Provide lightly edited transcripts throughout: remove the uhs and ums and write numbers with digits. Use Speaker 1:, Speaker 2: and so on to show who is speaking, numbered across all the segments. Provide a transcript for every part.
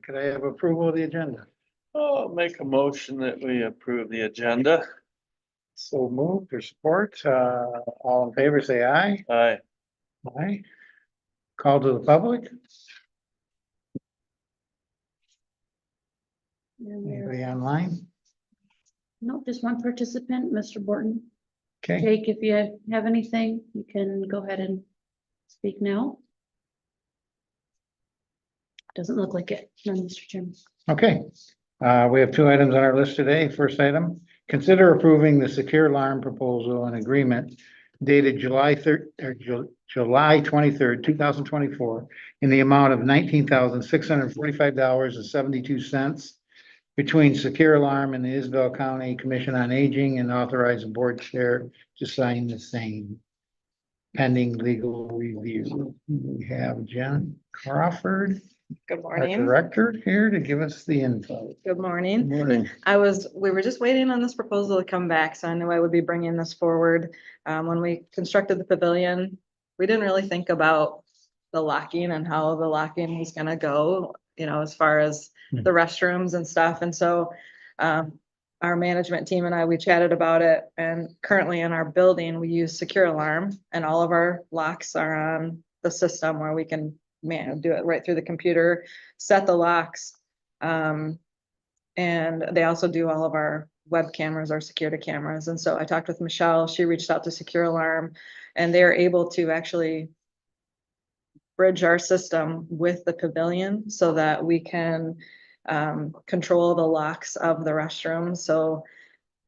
Speaker 1: Could I have approval of the agenda?
Speaker 2: I'll make a motion that we approve the agenda.
Speaker 1: So moved or support, all in favor, say aye.
Speaker 2: Aye.
Speaker 1: Aye. Call to the public, anybody online?
Speaker 3: No, just one participant, Mr. Borton.
Speaker 1: Okay,
Speaker 3: Jake, if you have anything, you can go ahead and speak now. Doesn't look like it, no, Mr. Chairman.
Speaker 1: okay. We have two items on our list today. First item, consider approving the secure alarm proposal and agreement dated July 23rd, 2024, in the amount of $19,645.72 between Secure Alarm and the Isabel County Commission on Aging, and authorize the board chair to sign the same pending legal review. We have Jen Crawford,
Speaker 4: Good
Speaker 1: our
Speaker 4: morning.
Speaker 1: director, here to give us the info.
Speaker 4: Good morning.
Speaker 2: Morning.
Speaker 4: We were just waiting on this proposal to come back, so I knew I would be bringing this forward. When we constructed the pavilion, we didn't really think about the locking and how the locking was gonna go, as far as the restrooms and stuff. And so, our management team and I, we chatted about it, and currently in our building, we use Secure Alarm, and all of our locks are on the system where we can do it right through the computer, set the locks. And they also do all of our web cameras, our security cameras. And so I talked with Michelle, she reached out to Secure Alarm, and they're able to actually bridge our system with the pavilion so that we can control the locks of the restrooms. So,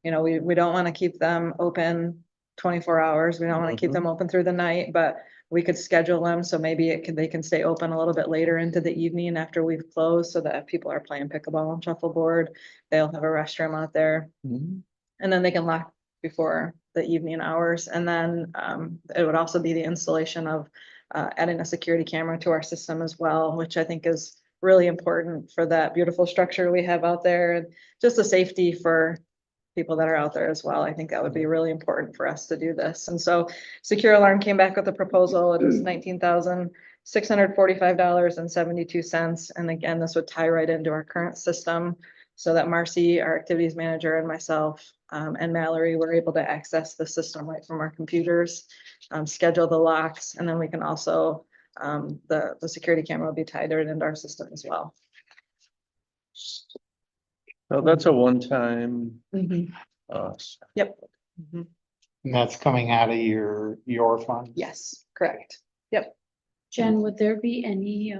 Speaker 4: we don't want to keep them open 24 hours. We don't want to keep them open through the night, but we could schedule them, so maybe they can stay open a little bit later into the evening after we've closed, so that if people are playing pickleball and shuffleboard, they'll have a restroom out there. And then they can lock before the evening hours. And then it would also be the installation of adding a security camera to our system as well, which I think is really important for that beautiful structure we have out there, and just the safety for people that are out there as well. I think that would be really important for us to do this. And so Secure Alarm came back with a proposal. It is $19,645.72. And again, this would tie right into our current system, so that Marcy, our activities manager, and myself and Mallory were able to access the system right from our computers, schedule the locks, and then we can also, the security camera will be tied right into our system as well.
Speaker 2: So that's a one-time,
Speaker 4: Yep.
Speaker 1: And that's coming out of your fund?
Speaker 4: Yes, correct. Yep.
Speaker 3: Jen, would there be any,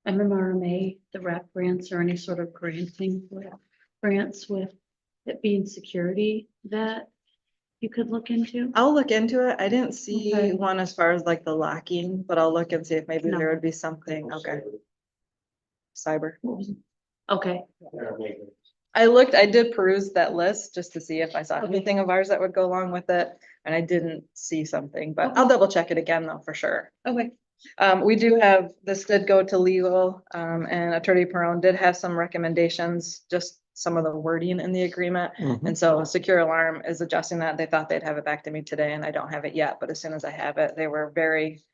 Speaker 3: MMRMA, the RAP grants, or any sort of granting grants with it being security that you could look into?
Speaker 4: I'll look into it. I didn't see
Speaker 3: Okay.
Speaker 4: one as far as like the locking, but I'll look and see if maybe
Speaker 3: No.
Speaker 4: there would be something. Okay. Cyber.
Speaker 3: Okay,
Speaker 4: I did peruse that list just to see if I saw
Speaker 3: Okay.
Speaker 4: anything of ours that would go along with it, and I didn't see something, but
Speaker 3: Okay.
Speaker 4: I'll double check it again though, for sure.
Speaker 3: okay.
Speaker 4: We do have, this did go to legal, and Attorney Perone did have some recommendations, just some of the wording in the agreement. And so Secure Alarm is adjusting that. They thought they'd have it back to me today, and I don't have it yet, but as soon as I have it, they were very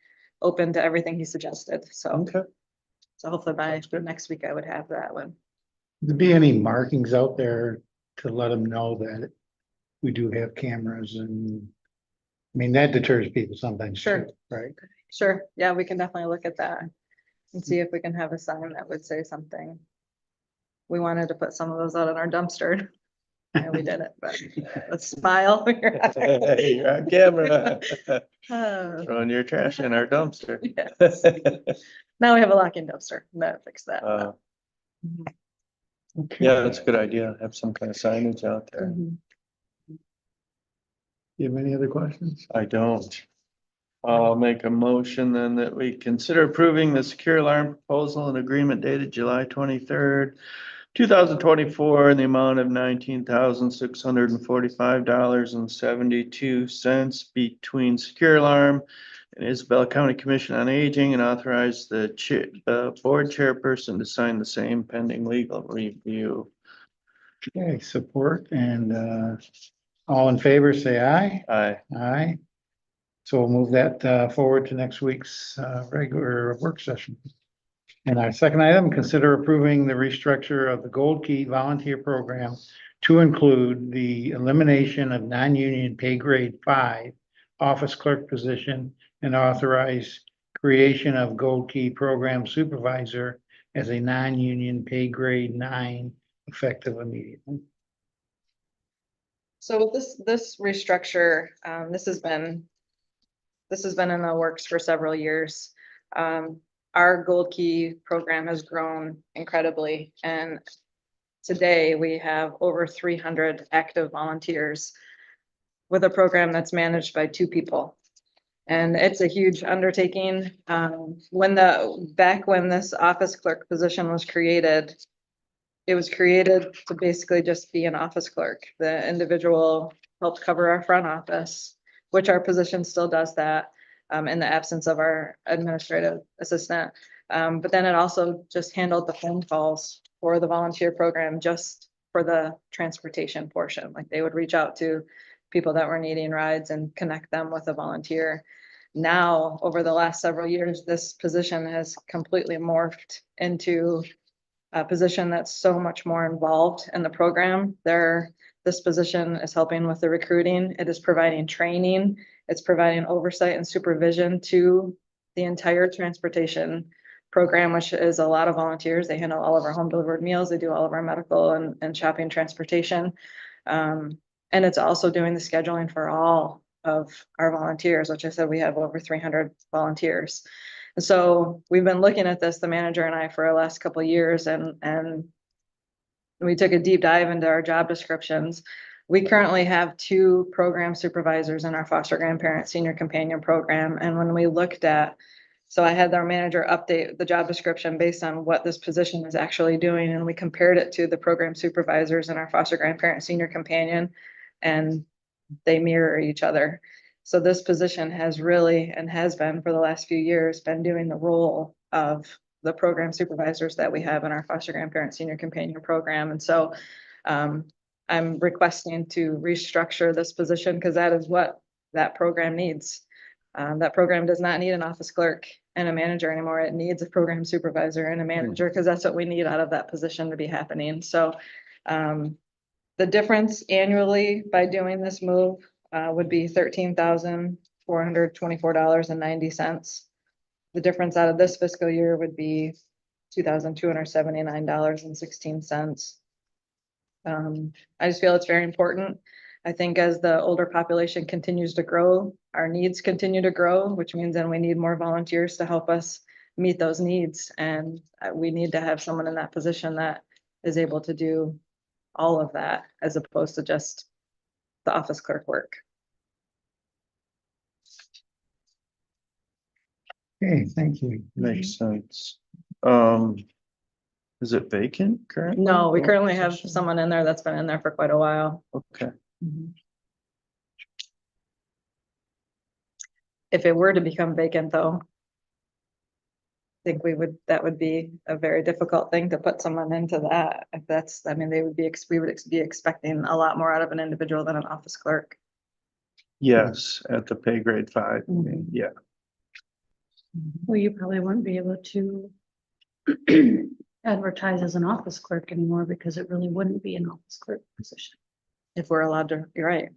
Speaker 4: open to everything he suggested. So,
Speaker 2: okay.
Speaker 4: so hopefully by
Speaker 2: Sounds good.
Speaker 4: next week I would have that one.
Speaker 1: There be any markings out there to let them know that we do have cameras, and I mean, that deters people sometimes.
Speaker 4: Sure.
Speaker 1: too, Right?
Speaker 4: Sure, yeah, we can definitely look at that and see if we can have a sign that would say something. We wanted to put some of those out in our dumpster. And we did it, but let's smile.
Speaker 2: Hey, you're on camera.
Speaker 4: Uh,
Speaker 2: Throwing your trash in our dumpster.
Speaker 4: yes. Now we have a lock-in dumpster, that fixed that.
Speaker 1: Okay.
Speaker 2: Yeah, that's a good idea. Have some kind of signage out there.
Speaker 4: Mhm.
Speaker 1: You have any other questions?
Speaker 2: I don't. I'll make a motion then that we consider approving the secure alarm proposal and agreement dated July 23rd, 2024, in the amount of $19,645.72 between Secure Alarm and Isabella County Commission on Aging, and authorize the board chairperson to sign the same pending legal review.
Speaker 1: Okay, support, and all in favor, say aye.
Speaker 2: Aye.
Speaker 1: Aye. So we'll move that forward to next week's regular work session. And our second item, consider approving the restructure of the Gold Key Volunteer Program to include the elimination of non-union pay grade 5 office clerk position and authorize creation of Gold Key Program Supervisor as a non-union pay grade 9 effective immediately.
Speaker 4: So with this restructure, this has been in the works for several years. Our Gold Key program has grown incredibly, and today we have over 300 active volunteers with a program that's managed by 2 people. And it's a huge undertaking. Back when this office clerk position was created, it was created to basically just be an office clerk. The individual helped cover our front office, which our position still does that, in the absence of our administrative assistant. But then it also just handled the phone calls for the volunteer program, just for the transportation portion. Like they would reach out to people that were needing rides and connect them with a volunteer. Now, over the last several years, this position has completely morphed into a position that's so much more involved in the program. This position is helping with the recruiting. It is providing training. It's providing oversight and supervision to the entire transportation program, which is a lot of volunteers. They handle all of our home delivered meals. They do all of our medical and shopping transportation. And it's also doing the scheduling for all of our volunteers, which I said we have over 300 volunteers. And so we've been looking at this, the manager and I, for the last couple of years, and we took a deep dive into our job descriptions. We currently have 2 program supervisors in our foster grandparent senior companion program. And when we looked at, so I had our manager update the job description based on what this position is actually doing. And we compared it to the program supervisors in our foster grandparent senior companion, and they mirror each other. So this position has really, and has been for the last few years, been doing the role of the program supervisors that we have in our foster grandparent senior companion program. And so I'm requesting to restructure this position because that is what that program needs. That program does not need an office clerk and a manager anymore. It needs a program supervisor and a manager because that's what we need out of that position to be happening. So the difference annually by doing this move would be $13,424.90. The difference out of this fiscal year would be $2,279.16. I just feel it's very important. I think as the older population continues to grow, our needs continue to grow, which means then we need more volunteers to help us meet those needs. And we need to have someone in that position that is able to do all of that as opposed to just the office clerk work.
Speaker 1: Okay, thank you.
Speaker 2: Makes sense. Is it vacant currently?
Speaker 4: No, we currently have someone in there that's been in there for quite a while.
Speaker 2: Okay.
Speaker 4: If it were to become vacant though, I think that would be a very difficult thing to put someone into that. If that's, I mean, we would be expecting a lot more out of an individual than an office clerk.
Speaker 2: Yes, at the pay grade 5.
Speaker 4: Mhm.
Speaker 2: Yeah.
Speaker 3: Well, you probably wouldn't be able to advertise as an office clerk anymore because it really wouldn't be an office clerk position.
Speaker 4: If we're allowed to, you're right.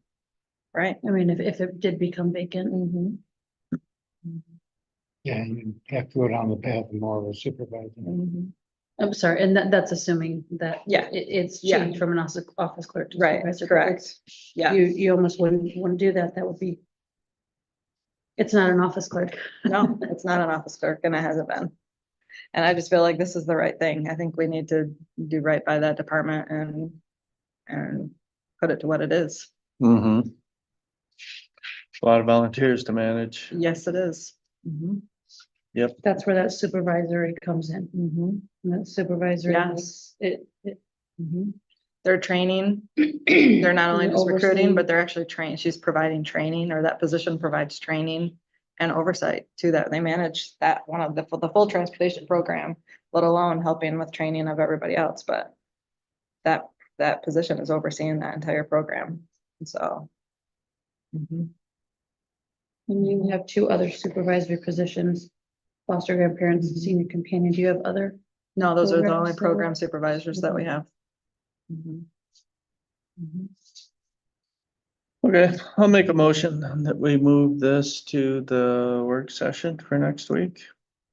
Speaker 4: Right.
Speaker 3: I mean, if it did become vacant.
Speaker 4: Mhm.
Speaker 1: Yeah, you have to go down the path of more of a supervisor.
Speaker 4: Mhm.
Speaker 3: I'm sorry, and that's assuming that.
Speaker 4: Yeah.
Speaker 3: It's
Speaker 4: Yeah.
Speaker 3: changed from an office clerk to
Speaker 4: Right,
Speaker 3: supervisor.
Speaker 4: correct. Yeah,
Speaker 3: You almost wouldn't do that. That would be. It's not an office clerk.
Speaker 4: no, it's not an office clerk and it hasn't been. And I just feel like this is the right thing. I think we need to do right by that department and put it to what it is.
Speaker 2: Mm-hmm. A lot of volunteers to manage.
Speaker 4: Yes, it is. Mhm.
Speaker 3: That's where that supervisory comes in.
Speaker 4: Mhm.
Speaker 3: And that supervisory.
Speaker 4: Yes.
Speaker 3: It.
Speaker 4: Mhm. They're training. They're not only just recruiting,
Speaker 3: Overseeing.
Speaker 4: but they're actually trained. She's providing training, or that position provides training and oversight to that. They manage that one of the full transportation program, let alone helping with training of everybody else. But that position is overseeing that entire program. And so. Mhm.
Speaker 3: And you have 2 other supervisory positions foster grandparents, senior companion. Do you have other?
Speaker 4: No, those are the only
Speaker 3: Programs,
Speaker 4: program supervisors that we have.
Speaker 2: Okay, I'll make a motion that we move this to the work session for next week.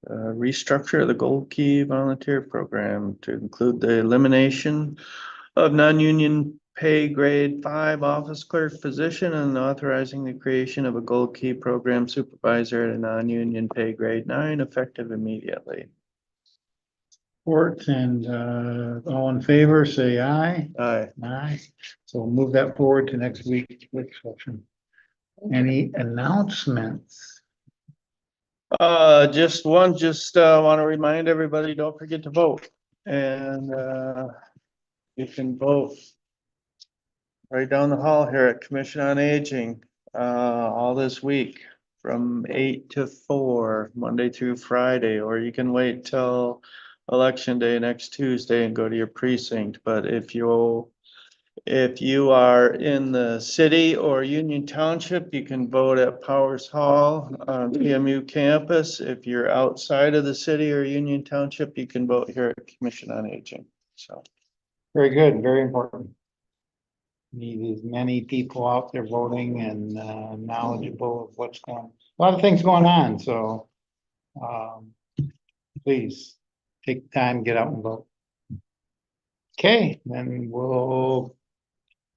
Speaker 2: Restructure the Gold Key volunteer program to include the elimination of non-union pay grade 5 office clerk position and authorizing the creation of a Gold Key program supervisor at a non-union pay grade 9 effective immediately.
Speaker 1: Support and, all in favor, say aye.
Speaker 2: Aye.
Speaker 1: Aye. So we'll move that forward to next week's work session. Any announcements?
Speaker 2: Just want to remind everybody, don't forget to vote. And, you can vote right down the hall here at Commission on Aging, all this week from 8 to 4, Monday through Friday, or you can wait till election day next Tuesday and go to your precinct. But if you are in the city or Union Township, you can vote at Powers Hall on PMU campus. If you're outside of the city or Union Township, you can vote here at Commission on Aging. So,
Speaker 1: Very good, very important. Need as many people out there voting and knowledgeable of what's going, a lot of things going on, so. Please take time, get out and vote. Okay, then we'll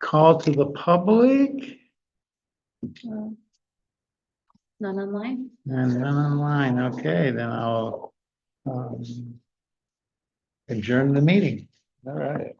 Speaker 1: call to the public
Speaker 3: None online?
Speaker 1: and none online. Okay, then I'll adjourn the meeting.
Speaker 2: all right.